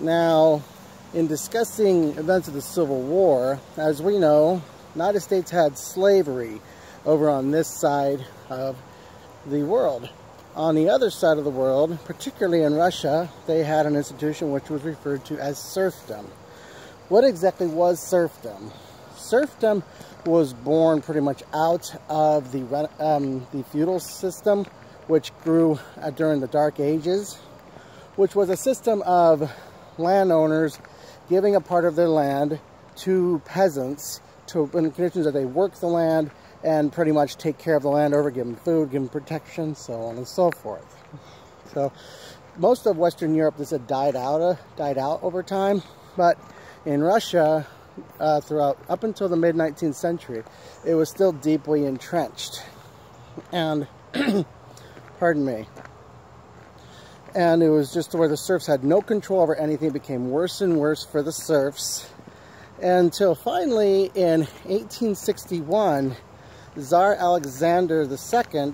Now, in discussing events of the Civil War, as we know, the United States had slavery over on this side of the world. On the other side of the world, particularly in Russia, they had an institution which was referred to as serfdom. What exactly was serfdom? Serfdom was born pretty much out of the feudal system, which grew during the Dark Ages, which was a system of landowners giving a part of their land to peasants in conditions that they work the land and pretty much take care of the land over, give them food, give them protection, so on and so forth. So most of Western Europe, this had died out over time, but in Russia, throughout up until the mid-19th century, it was still deeply entrenched. And pardon me. And it was just where the serfs had no control over anything. It became worse and worse for the serfs until finally in 1861, Tsar Alexander II,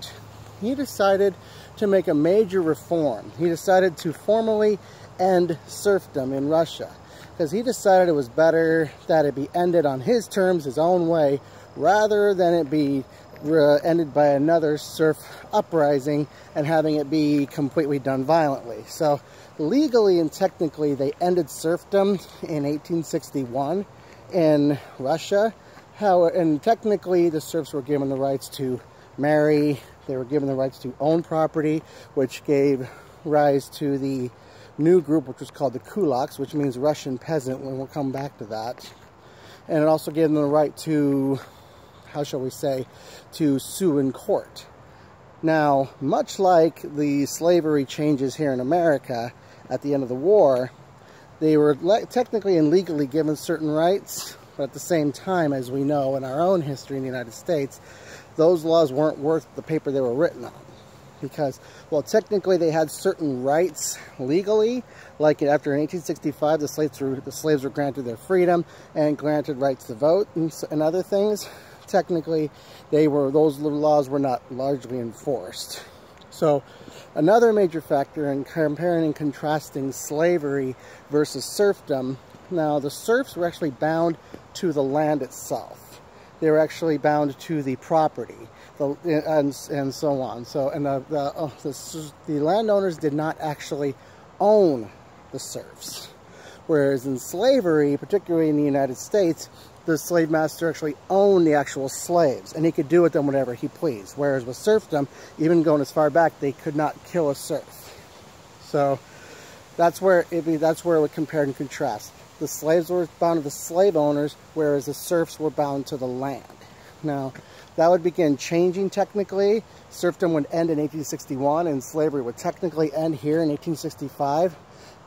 he decided to make a major reform. He decided to formally end serfdom in Russia, because he decided it was better that it be ended on his terms, his own way, rather than it be ended by another serf uprising and having it be completely done violently. So legally and technically they ended serfdom in 1861 in Russia. And technically the serfs were given the rights to marry, they were given the rights to own property, which gave rise to the new group which was called the kulaks, which means Russian peasant, and we'll come back to that. And it also gave them the right to, how shall we say, to sue in court. Now, much like the slavery changes here in America at the end of the war, they were technically and legally given certain rights, but at the same time, as we know in our own history in the United States, those laws weren't worth the paper they were written on. Because, well, technically they had certain rights legally, like after 1865 the slaves were granted their freedom and granted rights to vote and other things. Technically, those laws were not largely enforced. So, another major factor in comparing and contrasting slavery versus serfdom, now the serfs were actually bound to the land itself. They were actually bound to the property, and so on. So, and the landowners did not actually own the serfs. Whereas in slavery, particularly in the United States, the slave master actually owned the actual slaves, and he could do with them whatever he pleased. Whereas with serfdom, even going as far back, they could not kill a serf. So that's where it would compare and contrast. The slaves were bound to the slave owners, whereas the serfs were bound to the land. Now, that would begin changing technically. Serfdom would end in 1861, and slavery would technically end here in 1865.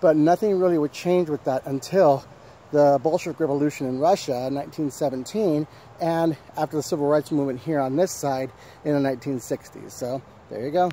But nothing really would change with that until the Bolshevik Revolution in Russia in 1917, and after the Civil Rights Movement here on this side in the 1960s. So, there you go.